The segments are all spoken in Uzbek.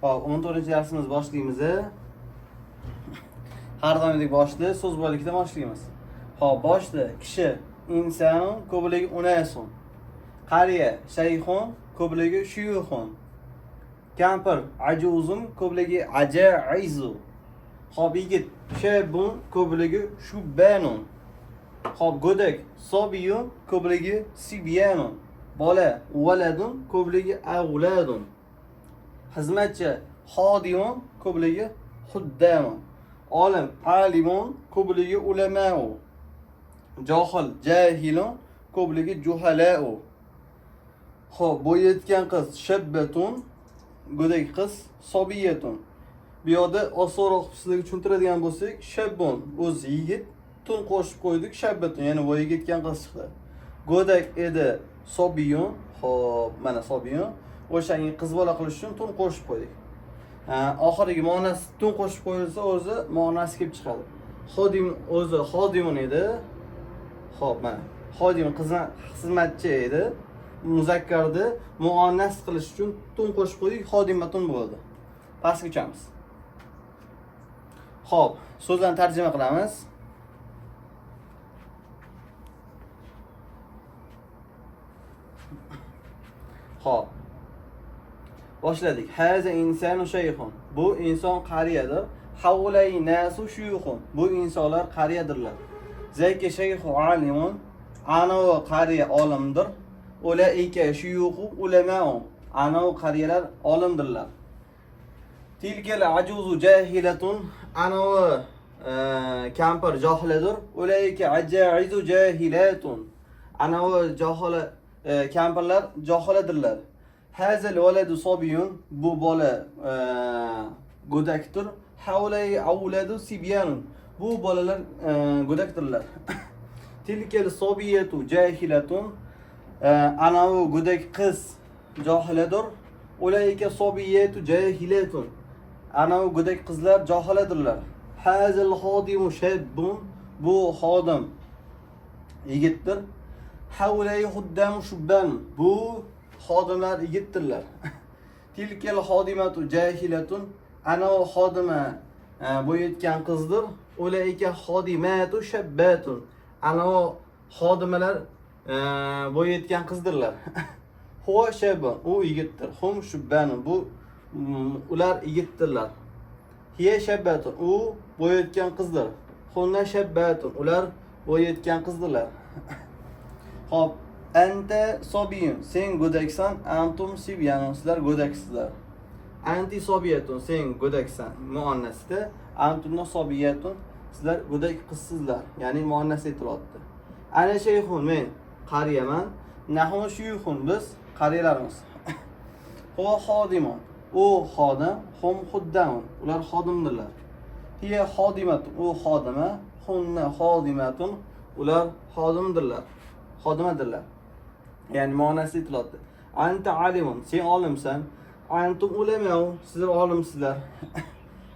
Hop, 14-darsimiz boshlaymiz. Har doimgidek boshda so'z boyligidan boshlaymiz. Hop, boshda kishi inson ko'pligi unason. Qariya shayxun ko'pligi shuyuxun. Kampir ajuzun ko'pligi ajaizu. Hop, yigit shabun ko'pligi shubbanun. Hop, go'dak sobiyun ko'pligi sibyanun. Bola valadun ko'pligi avladun. Xizmatchi xodimun ko'pligi xuddamun. Olim alimun ko'pligi ulamau. Johil jahilun ko'pligi juhalau. Xo'p, bo'yayotgan qiz shabbatun, go'dak qiz sobiyatun. Bu yerda osonroq sizlarga tushuntiradigan bo'lsak, shabbun o'z yigit, tun qo'shib qo'ydik, shabbatun ya'ni voyaga yetgan qiz chiqdi. Go'dak edi sobiyun, xo'p, mana sobiyun. O'shanga qiz bola qilish uchun tun qo'shib qo'ydik. Oxirgi ma'nosi tun qo'shib qo'yilsa o'zi ma'nosi kelib chiqadi. Xodim o'zi xodimun edi. Xo'p, mana xodim xizmatchi edi. Muzakkarni muannas qilish uchun tun qo'shib qo'ydik, xodimatun bo'ldi. Pastga o'tamiz. Xo'p, so'zlarni tarjima qilamiz. Xo'p. Boshladik. Haza insanu shayxun. Bu inson qariyadir. Havlay nasu shuyuxun. Bu insonlar qariyadirlar. Zayka shayxu alimun. Ana o qariya olimdir. Ulaika shuyuxu ulamau. Ana o qariyalar olimdirlar. Tilkal ajuzu jahilatun. Ana o kampir johiladir. Ulaika ajaizu jahilatun. Ana o johila kampirlar johiladirlar. Hazal valadu sobiyun, bu bola go'dakdir. Havlay avladu sibyanun, bu bolalar go'dakdirlar. Tilkal sobiyatu jahilatun, ana u go'dak qiz johiladir. Ulayka sobiyatu jahilatun, ana u go'dak qizlar johiladirlar. Hazal xodimu shabbun, bu xodim yigitdir. Havlay xuddamu shubban, bu xodimlar yigitdirlar. Tilkal xodimatu jahilatun, ana o xodima bo'yayotgan qizdir. Ulayka xodimatu shabbatun, ana o xodimalar bo'yayotgan qizdirlar. Huwa shabun, u yigitdir. Hum shubbanun, bu ular yigitdirlar. Hiya shabbatun, u bo'yayotgan qizdir. Hunna shabbatun, ular bo'yayotgan qizdirlar. Hop, anta sobiyun, sen go'daksan, antum sibyanun, sizlar go'daksizlar. Anti sobiyatun, sen go'daksan, muannasda, antumna sobiyatun, sizlar go'dak qizsizlar, ya'ni muannas aytilyapti. Ana shayxun, men qariyaman, nahnu shuyuxun, biz qariyalarimiz. Huwa xodimun, u xodim, hum xuddamun, ular xodimdirlar. Hiya xodimatun, u xodima, hunna xodimatun, ular xodimdirlar. Xodimadirlar. Ya'ni ma'nosi aytilyapti. Anta alimun, sen olimsan. Antum ulamau, sizlar olimsizlar.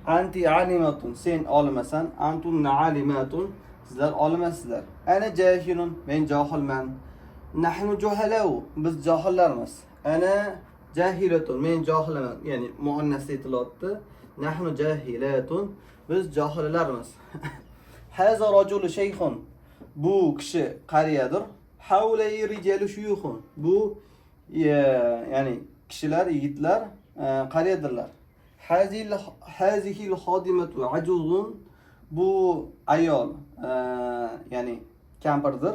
Anti alimatun, sen olimasan. Antum alimatun, sizlar olimasizlar. Ana jahilun, men johilman. Nahnu juhalau, biz johillarmiz. Ana jahilatun, men johilaman. Ya'ni muannas aytilyapti. Nahnu jahilatun, biz johilarmiz. Haza rajulu shayxun, bu kishi qariyadir. Havlay rijalu shuyuxun, bu ya'ni kishilar, yigitlar qariyadirlar. Hazihil xodimatu ajuzun, bu ayol ya'ni kampirdir.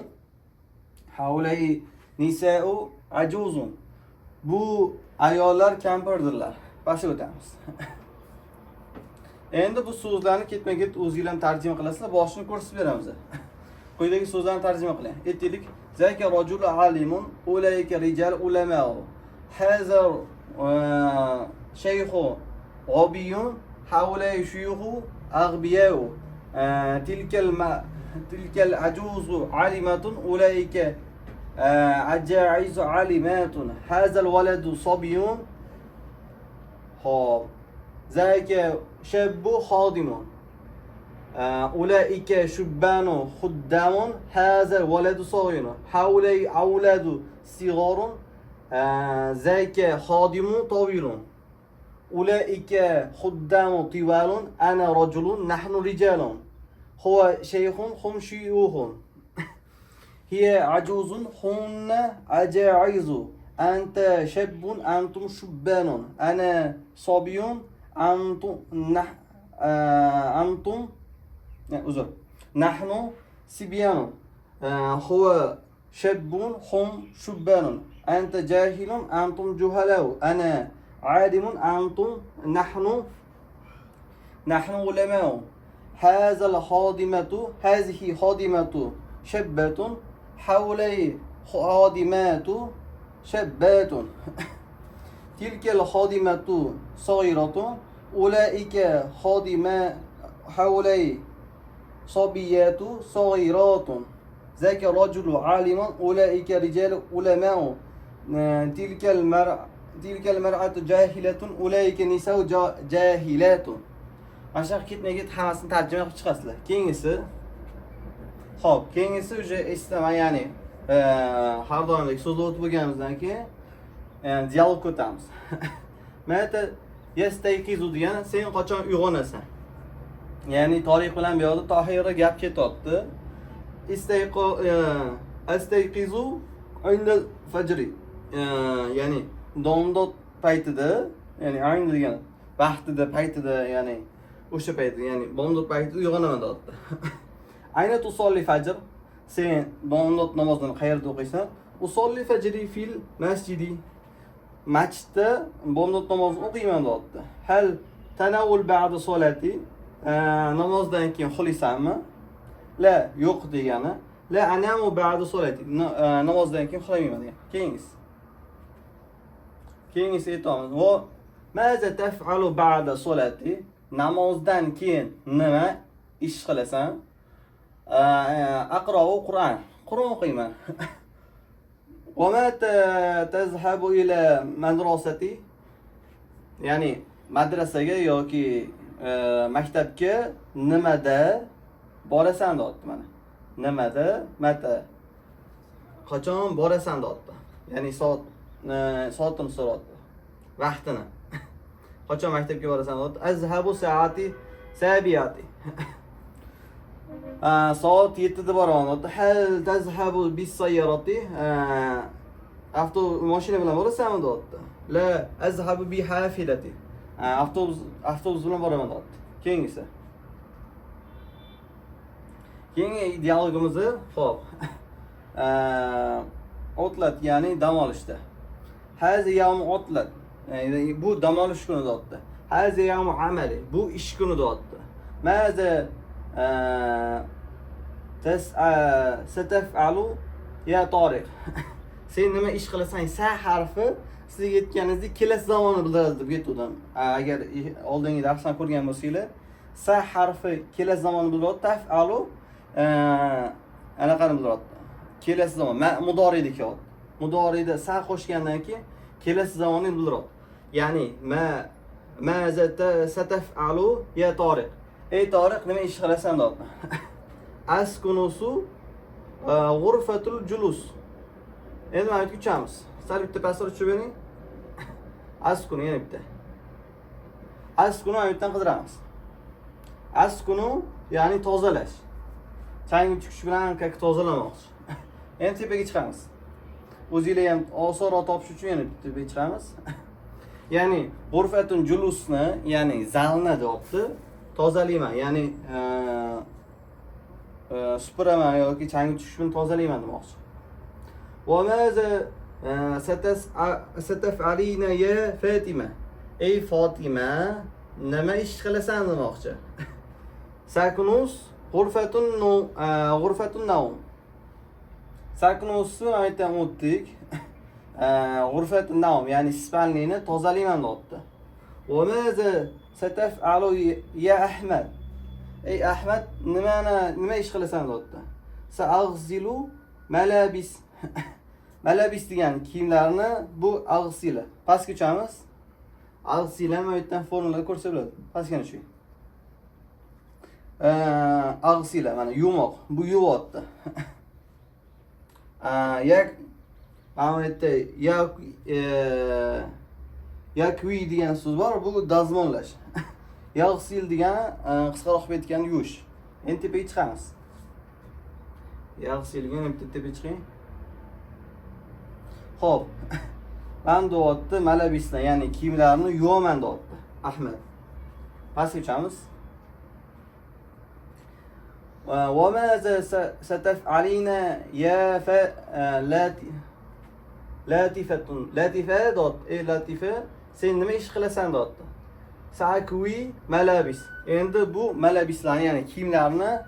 Havlay nisa'u ajuzun, bu ayollar kampirdirlar. Pastga o'tamiz. Endi bu so'zlarni ketma-ket o'zingizlar tarjima qilasizlar, boshini ko'rsatib beramiz. Quyidagi so'zlarni tarjima qiling. Aytaylik. Zaka rajul alimun, ulayka rijal ulamau. Haza shaykhu ghabiyun, hawlay shuyukhu aghbiyau. Tilkal ajuzu alimatun, ulayka ajaizu alimatun. Haza waladu sabiyun. Hop. Zaka shabbu khadimun. أولئك شبان خدام هذا الولد صغير حولي أولاد صغار ذاك خادم طويل ulaika khuddamu tiwalun ana rajulun nahnu rijalun huwa shaykhun hum shuyukhun hiya ajuzun hunna ajaizu anta shabbun antum shubbanun ana sabiyun antum antum uzr nahnu sibyanun huwa shabbun hum shubbanun anta jahilun antum juhalau ana alimun antum nahnu ulamau هذه خادمة شابة حولي خادمات شابات تلك الخادمة صغيرة أولئك خادمات حولي صبيات صغيرات ذاك الرجل عالم أولئك رجال علماء تلك المرأة جاهلة أولئك نساء جاهلات Aşağı ketmeye hammasini tarjima qilib chiqasizlar. Keyingisi xo'p, keyingisi uje eslatma, ya'ni har doimdek so'zlab o'tib bo'lganimizdan keyin dialog o'tamiz. Mana yerda yastayqizu degan sen qachon uyg'onasan? Ya'ni Tariq bilan bu yoqda Tohira gap ketyapti. Astayqizu inda fajri. Ya'ni domdod paytida, ya'ni ayn degan vaqtida, paytida, ya'ni o'sha payt, ya'ni bomdod paytida uyg'onaman deyapti. Ayna tusolli fajr, sen bomdod namozini qayerda o'qiysan? Usolli fajri fil masjidi. Masjidda bomdod namozini o'qiyman deyapti. Hal tanavul ba'da solati, namozdan keyin uxlaysanmi? La, yo'q degani. La anamu ba'da solati, namozdan keyin uxlayman degan. Keyingisi aytamiz. Va maza taf'alu ba'da solati? Namozdan keyin nima ish qilasan? Aqra'u Qur'on. Qur'on o'qiyman. Va ma tazhabu ila madrasati? Ya'ni madrasaga yoki maktabga nimada borasan deyapti mana. Nimada, mata. Qachon borasan deyapti. Ya'ni soatini so'rayapti. Vaqtini. Qachon maktabga borasan deyapti? Azhabu saati sabiyati. Soat 7da boraman deyapti. Hal tazhabu bis sayyarati? Mashina bilan borasanmi deyapti. La azhabu bi hafilati. Avtobus bilan boraman deyapti. Keyingisi. Keyingi dialogimizni xo'p. Otlat, ya'ni dam olishda. Hazi yawm otlat. Bu dam olish kuni deyapti. Hazi yawm amali. Bu ish kuni deyapti. Maza sataf'alu ya Tariq. Sen nima ish qilasan? Sa harfi sizga aytganingizdek kelasi zamonni bildiradi deb aytdim. Agar oldingi darsdan ko'rgan bo'lsanglar, sa harfi kelasi zamonni bildiradi. Taf'alu anaqani bildiradi. Kelasi zamon mudoriyda kelyapti. Mudoriyda sa qo'shgandan keyin kelasi zamonni bildiradi. Ya'ni ma sataf'alu ya Tariq. Ey Tariq, nima ish qilasan deyapti. Askunusu g'urfatul julus. Endi mana bitta uchamiz. Sal bitta pastor tushib bering. Askunu yana bitta. Askunu aytdan qidiramiz. Askunu ya'ni tozalash. Changi chiqish bilan как tozalamoqchi. Endi tepaga chiqamiz. O'zingizlar ham osonroq topish uchun yana tepaga chiqamiz. Ya'ni g'urfatun julusni, ya'ni zalni deyapti. Tozalayman, ya'ni supuraman yoki changi tushish bilan tozalayman demoqchi. Va maza sataf'alina ya Fatima? Ey Fatima, nima ish qilasan demoqchi. Sakunus g'urfatun nawm. Sakunusni aytdan o'tdik. G'urfatun nawm, ya'ni spalniyni tozalayman deyapti. Va maza sataf'alu ya Ahmad? Ey Ahmad, nima ish qilasan deyapti. Sa'aghzilu malabis. Malabis degan kiyimlarni bu aghsila. Pastga tushamiz. Aghsila aytdan formulani ko'rsa bo'ladi. Pastga tushing. Aghsila mana yumoq, bu yuvyapti. Yak mana yerda Yakvi degan so'z bor, bu dazmollash. Yaghsil degani qisqaroq qilib aytganda yuvish. Endi tepaga chiqamiz. Yaghsilga ham tepaga chiqing. Xo'p. Ben deyapti, malabislar, ya'ni kiyimlarni yuvaman deyapti. Ahmad. Pastga o'chamiz. وماذا ستفعلين يا لاتفة دوت لاتفة sen nima ish qilasan deyapti. Sakwi malabis. Endi bu malabislarni, ya'ni kiyimlarni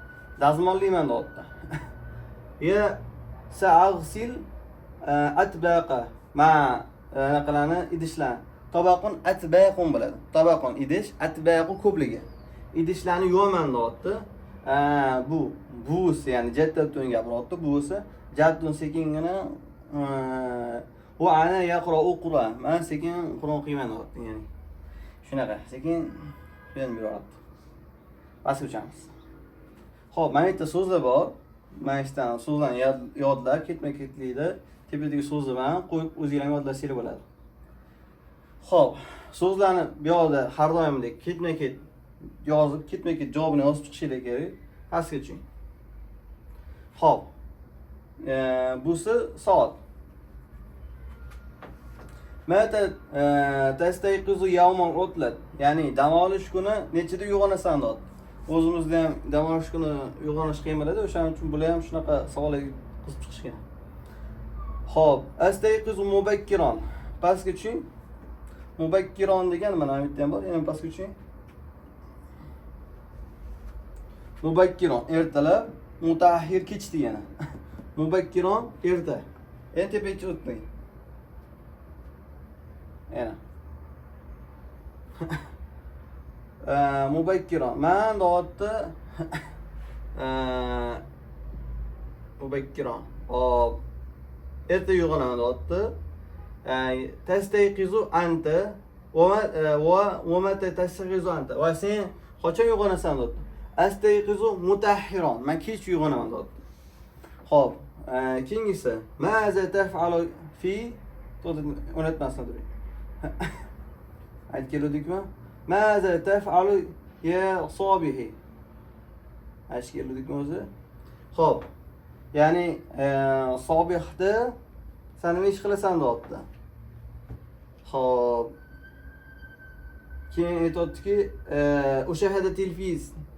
dazmollayman deyapti. Ya sa'ghsil atbaqa ma naqalani idishlar. Tabaqun atbaqun bo'ladi. Tabaqun idish, atbaqu ko'pligi. Idishlarni yuvaman deyapti. Bu buvisi, ya'ni jaddatun gapiryapti. Buvisi jaddun sekingina u ana yaqra'u Qur'on. Men sekin Qur'on o'qiyman deyapti, ya'ni. Shunaqa, sekin ben yuryapti. Pastga o'chamiz. Xo'p, mana bu yerda so'zlar bor. Mana ishdan so'zlarni yodlab ketma-ketlikda tepadagi so'zni bilan qo'yib o'zingizlar yodlasanglar bo'ladi. Xo'p, so'zlarni bu yoqda har doimdek ketma-ket yozib, ketma-ket javobini yozib chiqishinglar kerak. Pastga tushing. Xo'p. Busi soat. Mata tastayqizu yawman utlat. Ya'ni dam olish kuni nechida uyg'onasan deyapti. O'zimizda ham dam olish kuni uyg'onish qiyin bo'ladi, o'shaning uchun bular ham shunaqa savollarga qizib chiqishgan. Xo'p, astayqizu mubakkiron. Pastga tushing. Mubakkiron degan mana bu yerda ham bor, yana pastga tushing. Mubakkiron ertalab, mutahhir kech degani. Mubakkiron erta. Endi tepaga o'tmang. Yana. Mubakkiron. Men deyapti mubakkiron. Hop. Erta uyg'onaman deyapti. Tastayqizu anta va mata tastayqizu anta. Va sen qachon uyg'onasan deyapti. Astayqizu mutahhiron. Men kech uyg'onaman deyapti. Xo'p, keyingisi. Maza taf'alu fi unutmasdan turing. Aytib keldikmi? Maza taf'alu ya sobihi. Aytib keldikmi o'zi? Xo'p. Ya'ni sobihda sen nima ish qilasan deyapti. Xo'p. Keyin aytibdiki, ushahada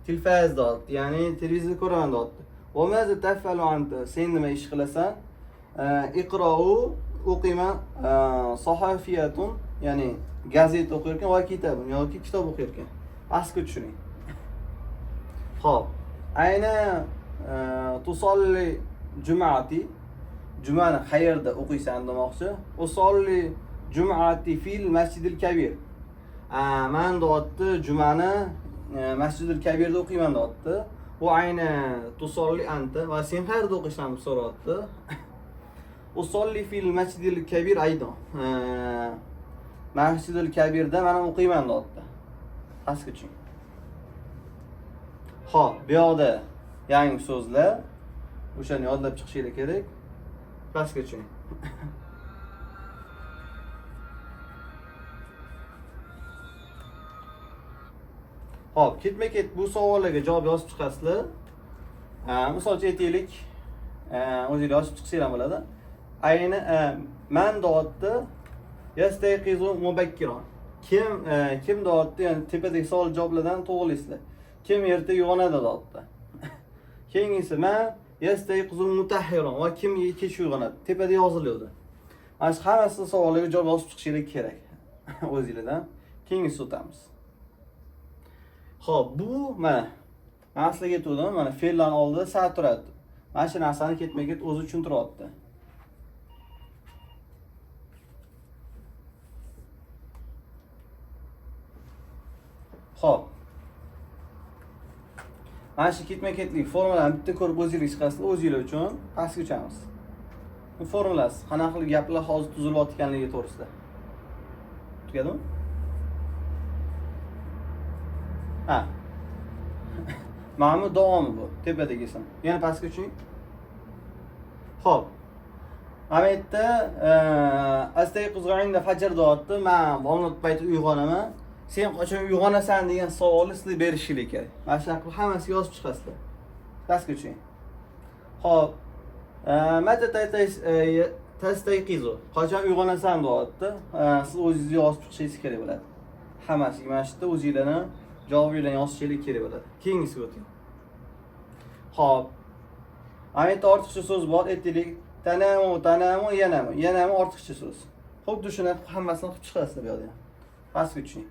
tilfaz deyapti. Ya'ni televizor ko'raman deyapti. Va maza taf'alu anta? Sen nima ish qilasan? Iqra'u o'qiyman, sahafiyatun, ya'ni gazeta o'qiyotgan va kitabun yoki kitob o'qiyotgan. Pastga tushiring. Xo'p. Ayna tusolli jum'ati. Jumani qayerda o'qiysan demoqchi. Usolli jum'ati fil masjidil kabir. Men deyapti, jumani masjidil kabirda o'qiyman deyapti. Va ayna tusolli anta, va sen qayerda o'qiysan deb so'rayapti. Usolli fil masjidil kabir aydan. Masjidil kabirda men o'qiyman deyapti. Pastga tushing. Xo'p, bu yoqda yangi so'zlar. O'shani yodlab chiqishingiz kerak. Pastga tushing. Xo'p, ketma-ket bu savollarga javob yozib chiqasizlar. Misol uchun aytaylik, o'zingiz yozib chiqsanglar bo'ladi. Ayni men deyapti, yastayqizu mubakkiron. Kim deyapti, ya'ni tepadagi savol javoblardan to'g'rilaysizlar. Kim erta uyg'onadi deyapti. Keyingisi men yastayqizu mutahhiron va kim kech uyg'onadi. Tepada yozilyapti. Mana shu hammasi savollarga javob yozib chiqishingiz kerak. O'zingizdan. Keyingisi o'tamiz. Xo'p, bu mana sizlarga aytdim, mana fe'llarning oldida sa turadi. Mana shu narsani ketma-ket o'zi tushuntiryapti. Xo'p. Mana shu ketma-ketlik formulalarni bitta ko'rib o'zingiz chiqasizlar, o'zingizlar uchun pastga o'chamiz. Bu formulasi qanaqa qilib gaplar hozir tuzilayotganligi to'g'risida. Tugadimi? Ha. Mana bu davomi bu, tepadagisi. Yana pastga tushing. Xo'p. Mana bu yerda astayqiz g'ayinda fajr deyapti. Men bomdod payti uyg'onaman. Sen qachon uyg'onasan degan savolni sizlar berishingiz kerak. Mana shunaqa qilib hammasiga yozib chiqasizlar. Pastga tushiring. Xo'p. Mata tastayqizu. Qachon uyg'onasan deyapti. Siz o'zingiz yozib chiqishingiz kerak bo'ladi. Hammasiga mana shu yerda o'zingizlarni javobinglarni yozishingiz kerak bo'ladi. Keyingisiga o'ting. Xo'p. Mana yerda ortiqcha so'z bor. Aytaylik, tanamu, yanamu ortiqcha so'z. Xuddi shuni hammasini qilib chiqasizlar bu yerda. Pastga tushiring.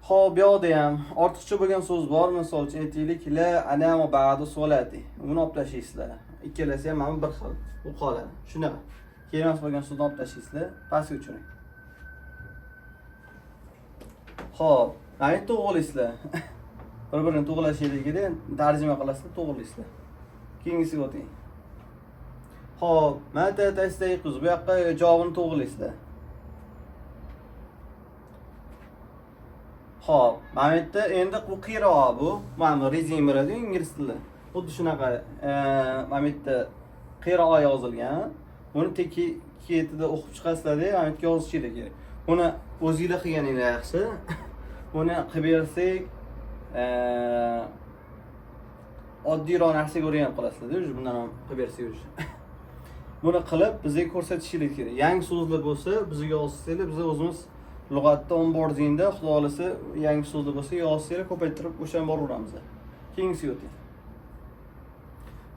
Xo'p, bu yerda ham ortiqcha bo'lgan so'z bor. Misol uchun aytaylik, la anamu ba'du solati. Buni olib tashlaysizlar. Ikkalasi ham mana bir xil. Bu qoladi. Shunaqa. Kerak bo'lgan so'zni olib tashlaysizlar. Pastga tushiring. Xo'p, mana to'g'rilaysizlar. Bir-birini to'g'rilashinglarga tarjima qilasizlar, to'g'rilaysizlar. Keyingisiga o'ting. Xo'p, mata tastayqiz. Bu yoqqa javobini to'g'rilaysizlar. Xo'p, mana bu yerda endi bu qiroat bu. Mana rezin beradi ingliz tilida. Xuddi shunaqa mana bu yerda qiroat yozilgan. Buni ketida o'qib chiqasizlar-da, mana bu yerga yozishingiz kerak. Buni o'zingizlar qilganinglar yaxshi. Buni qilib bersak, oddiyroq narsaga o'rganib qolasizlar-da, bundan ham qilib bersak. Buni qilib bizga ko'rsatishingiz kerak. Yangi so'zlar bo'lsa, bizga yozsanglar, biz o'zimiz lug'atda onboardingda xudo xolasa yangi so'zlar bo'lsa yozsanglar, ko'paytirib o'shan boraveramiz. Keyingisiga o'ting.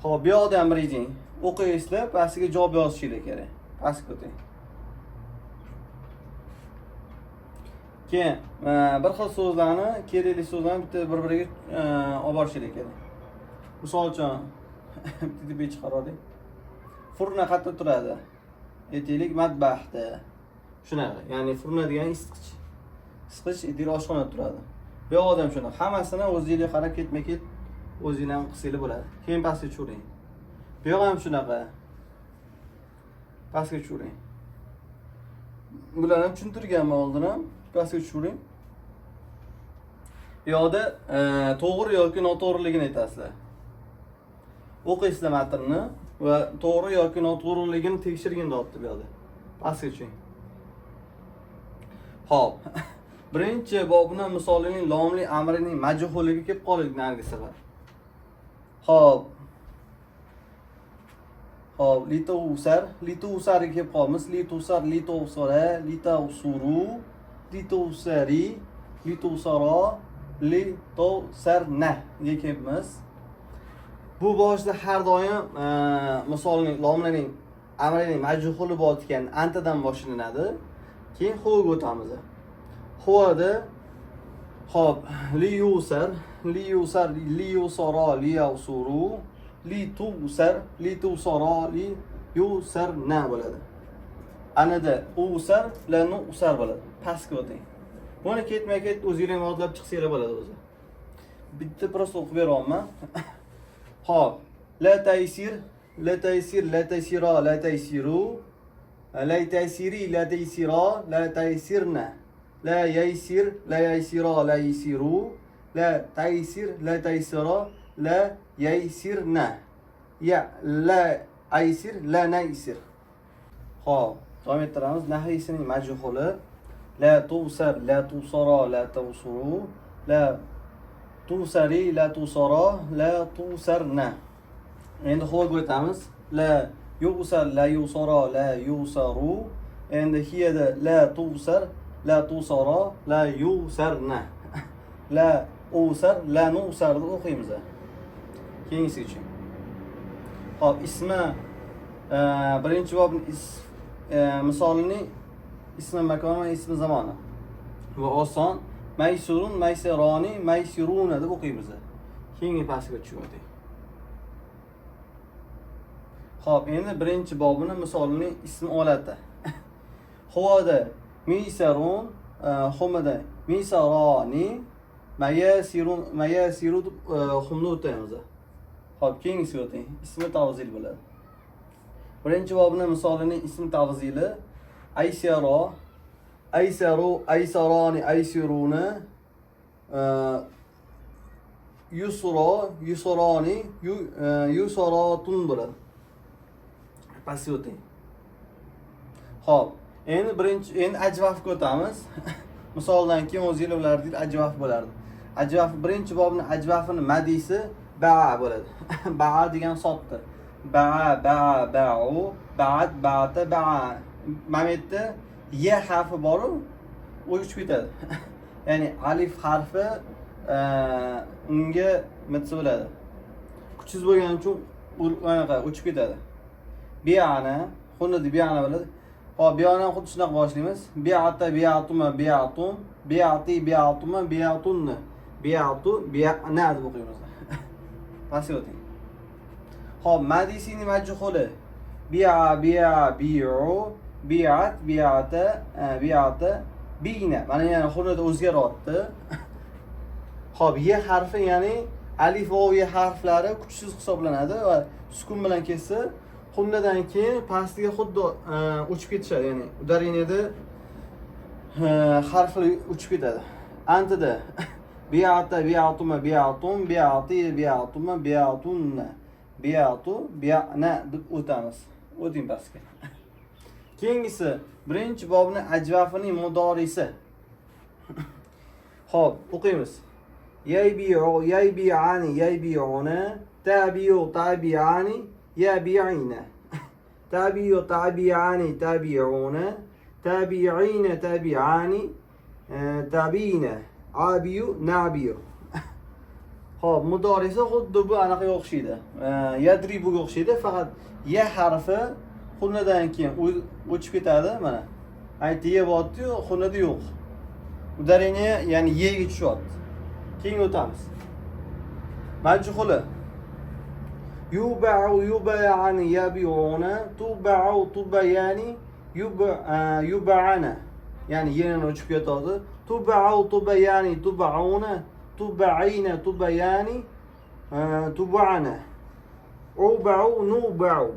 Xo'p, bu yoqda ham reading. O'qiysizlar, pastiga javob yozishingiz kerak. Pastga o'ting. Keyin bir xil so'zlarni, kerakli so'zlarni bitta bir-biriga olib borishingiz kerak. Misol uchun bitta deb chiqardik. Furna qayerda turadi? Aytaylik, matbahda. Shunaqa. Ya'ni furna degani isitqich. Isitqich aytaylik oshxonada turadi. Bu yoqda ham shunaqa. Hammasini o'zingizga qarab ketma-ket o'zingizlar ham qilsanglar bo'ladi. Keyin pastga tushiring. Bu yoq ham shunaqa. Pastga tushiring. Bularni tushuntirganman oldin ham. Pastga tushiring. Bu yoqda to'g'ri yoki noto'g'riligini aytasizlar. O'qiysizlar matnni va to'g'ri yoki noto'g'riligini tekshirgin deyapti bu yoqda. Pastga tushiring. Xo'p. Birinchi bobni misolining lomli amrining majhuliga kelib qoldik narigi safar. Xo'p. Xo'p, litusar kelib qolamiz. Litusar, litusara, litausuru, litusari, litusara, litusarna ga kelibmiz. Bu boshida har doim misolining lomlarning amrining majhuli bo'layotgan antadan boshlanadi. Keyin huga o'tamiz. Huvada xo'p, liyusar, liyusara, liyausuru, litusar, litusara, liyusarna bo'ladi. Anada usar, lanu usar bo'ladi. Pastga o'ting. Buni ketma-ket o'zingizlar yodlab chiqsanglar bo'ladi o'zi. Bitta prosta o'qib beryapman. Xo'p, la taysir, la taysir, la taysira, la taysiru, la taysiri, la taysira, la taysirna, la yaysir, la yaysira, la yaysiru, la taysir, la taysira, la yaysirna, ya la aysir, la naysir. Xo'p, davom ettiramiz. Nahyisining majhuli la tusar, la tusara, la tawsuru, la tusari, la tusara, la tusarna. Endi huga o'tamiz. La yusar, la yusara, la yusaru. Endi hiyada la tusar, la tusara, la yusarna. La usar, la nusar deb o'qiymiz. Keyingisi uchun. Xo'p, ismi birinchi bobning misolining ismi makoni va ismi zamoni. Va oson. Maysurun, maysironi, maysiruna deb o'qiymiz. Keyingi pastga tushib o'ting. Xo'p, endi birinchi bobning misolining ismi olati. Huvada misarun, humada misarani, mayasirun, mayasiru deb humni o'taymiz. Xo'p, keyingisiga o'ting. Ismi tavzil bo'ladi. Birinchi bobning misolining ismi tavzili aysaro, aysaru, aysarani, aysiruna, yusra, yusrani, yusaratun bo'ladi. pastga o'ting. Xo'p, endi ajvafga o'tamiz. Misoldan keyin o'zingizlar ularni ajvaf bo'lardi. Ajvaf birinchi bobning ajvafini madisi ba'a bo'ladi. Ba'a degan sotdi. Ba'a, ba'u, ba'at, ba'ata, ba'a. Mana bu yerda ye harfi bor-ku, u uchib ketadi. Ya'ni alif harfi unga nima bo'ladi? Kuchsiz bo'lgani uchun anaqa uchib ketadi. Bi'ana, xuddi bi'ana bo'ladi. Hop, bi'ana xuddi shunaqa boshlaymiz. Bi'ata, bi'atuma, bi'atun, bi'ati, bi'atuma, bi'atunna. Bi'atu, bi'ana deb o'qiymiz. Pastga o'ting. Hop, madisini majhuli. Bi'a, bi'u, bi'at, bi'ata, bi'ata, bi'na. Mana yana xuddi o'zgaryapti. Hop, ye harfi ya'ni alif va ye harflari kuchsiz hisoblanadi va sukun bilan kelsa, xunnadan keyin pastiga xuddi uchib ketishadi, ya'ni udariniyada harflar uchib ketadi. Antida bi'ata, bi'atuma, bi'atun, bi'ati, bi'atuma, bi'atunna, bi'atu, bi'ana deb o'tamiz. O'ting pastga. Keyingisi birinchi bobning ajvafining mudorisi. Xo'p, o'qiymiz. Yaybi'u, yaybi'ani, yaybi'una, tabi'u, tabi'ani, yabi'ina. Tabi'u, tabi'ani, tabi'una, tabi'ina, tabi'ani, tabi'ina. Abi'u, nabi'u. Xo'p, mudorisi xuddi bu anaqaga o'xshaydi. Yadribuga o'xshaydi, faqat ya harfi xunnadan keyin o'chib ketadi, mana. Aytiye bo'tdi-yu, xunnada yo'q. Udariniya, ya'ni yega tushyapti. Keyin o'tamiz. Majhuli. Yuba'u, yuba'ani, yabi'una, tuba'u, tubayani, yuba'ana. Ya'ni yana o'chib ketadi. Tuba'u, tubayani, tuba'una, tuba'ina, tubayani, tuba'ana. Uba'u, nuba'u.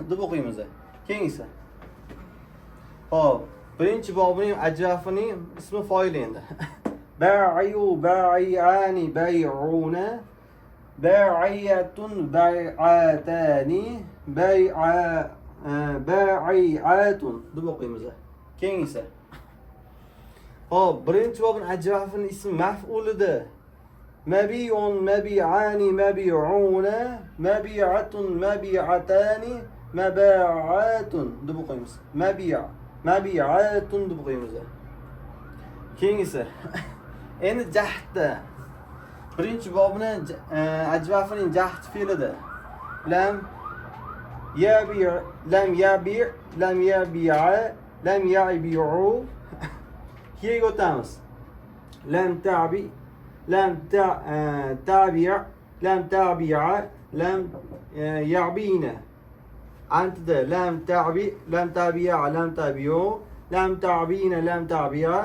deb o'qiymiz. Keyingisi. Hop, birinchi bobning ajvafining ismi foil endi. Ba'iyu, ba'i'ani, ba'i'una, ba'iyatun, ba'i'atani, ba'i'atun deb o'qiymiz. Keyingisi. Hop, birinchi bobning ajvafining ismi maf'ulidir. Mabi'un, mabi'ani, mabi'una, mabi'atun, mabi'atani, maba'atun deb o'qiymiz. Mabi'atun deb o'qiymiz. Keyingisi. Endi jahdda. Birinchi bobning ajvafining jahd fe'lidir. Lam yabi', lam yabi', lam yabi'a, lam yabi'u. Keyin o'tamiz. Lam ta'bi, lam tabi'a, lam tabi'a, lam ya'bina. Antida lam ta'bi, lam tabi'a, lam tabi'u, lam ta'bina, lam tabi'a,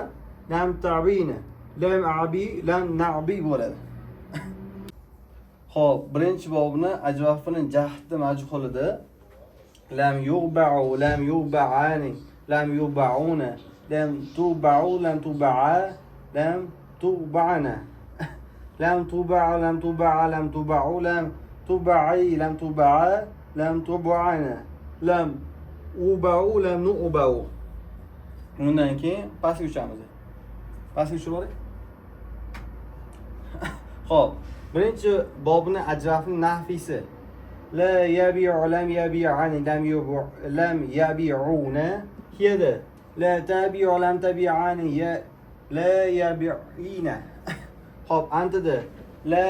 lam ta'bina, lam a'bi, lam na'bi bo'ladi. Xo'p, birinchi bobni ajvafining jahdi majhulidir. Lam yu'ba'u, lam yu'ba'ani, lam yu'ba'una, lam tu'ba'u, lam tu'ba'a, lam tu'ba'ana. Lam tu'ba'a, lam tu'ba'a, lam tu'ba'u, lam tu'ba'i, lam tu'ba'a, lam tu'ba'ana. Lam uba'u, lam nu'ba'u. Undan keyin pastga tushamiz. Pastga tushib oling. Xo'p, birinchi bobning ajvafining nahvisi. La yabi'u, lam yabi'ani, lam yabi'una. Kiyadi. La tabi'u, lam tabi'ani, la yabi'ina. Xo'p, antida la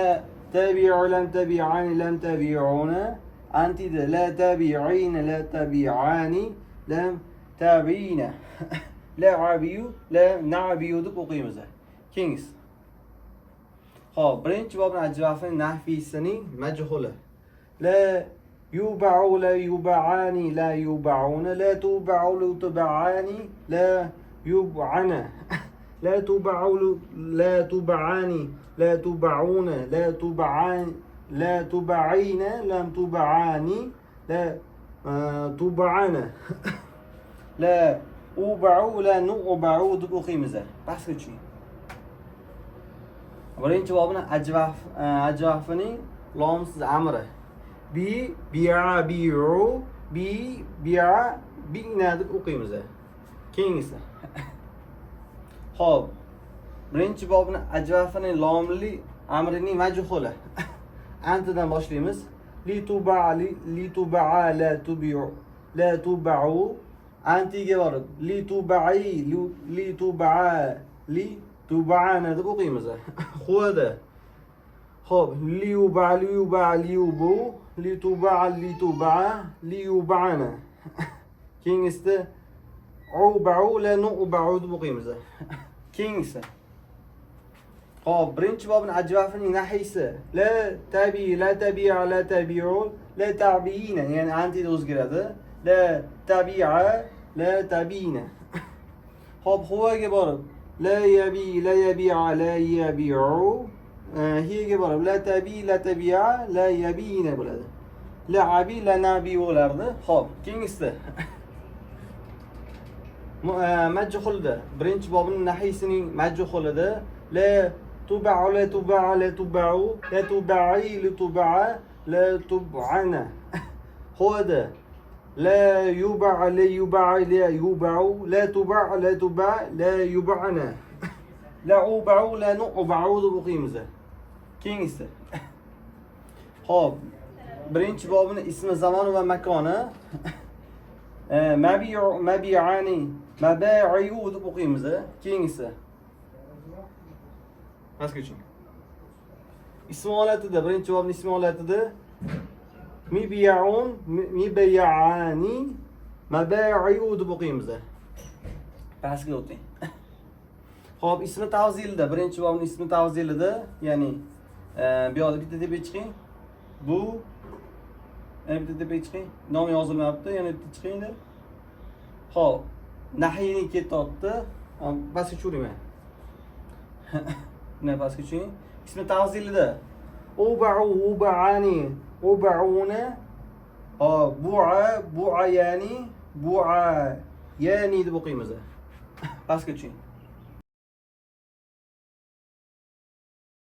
tabi'u, lam tabi'ani, lam tabi'una. Antida la tabi'ina, la tabi'ani, lam tabi'ina. La abiyu, la na'biyu deb o'qiymiz. Keyingisi. Xo'p, birinchi bobning ajvafining nahvisining majhuli. La yuba'u, la yuba'ani, la yuba'una, la tuba'u, la tuba'ani, la yub'ana. La tuba'u, la tuba'ani, la tuba'una, la tuba'ani, la tuba'ina, lam tuba'ani, la tuba'ana. La uba'u, la nu'ba'u deb o'qiymiz. Pastga tushing. Birinchi bobning ajvafining lomsiz amri. Bi'a, bi'u, bi'a, bi'na deb o'qiymiz. Keyingisi. Xo'p. Birinchi bobni ajvafining lomli amrining majhuli. Antidan boshlaymiz. Lituba'a la tubi'u la tuba'u antiga borib lituba'ana deb o'qiymiz. Xo'da. Xo'p, liyubu lituba'ana. Keyingisi uba'u la nu'ba'u deb o'qiymiz. Keyingisi. Xo'p, birinchi bobning ajvafining nahiysi la tabi'a la tabi'u la ta'biyina, ya'ni antida o'zgaradi. La tabi'a la tabina. Xo'p, huvaga borib la yabi'a la yabi'u. Hiyaga borib la tabi'a la yabina bo'ladi. La abi la nabi bo'lardi. Xo'p, keyingisi. Majhulda birinchi bobning nahiysining majhulida la tuba'u la tuba'u la tuba'u la tuba'i la tuba'a la tub'ana. Xo'da la yuba'a la yuba'a la yuba'u la tuba'a la tuba'a la yub'ana. La uba'u la nu'ba'u deb o'qiymiz. Keyingisi. Xo'p, birinchi bobning ismi zamon va makoni mabi'ani maba'i'u deb o'qiymiz. Keyingisi. Pastga tushing. Ism holatida birinchi bobning ism holatida mibi'ani maba'i'u deb o'qiymiz. Pastga o'ting. Xo'p, ismi tavzilda birinchi bobning ismi tavzilida, ya'ni bu yoqda bitta deb chiqing. Bu bitta deb chiqing. Nom yozilmayapti, yana bitta chiqinglar. Xo'p, nahiyni ketyapti. Pastga tushirayman. Ne pastga tushing. Ismi tavzilida uba'ani uba'una. Hop, bu'a yani deb o'qiymiz. Pastga tushing.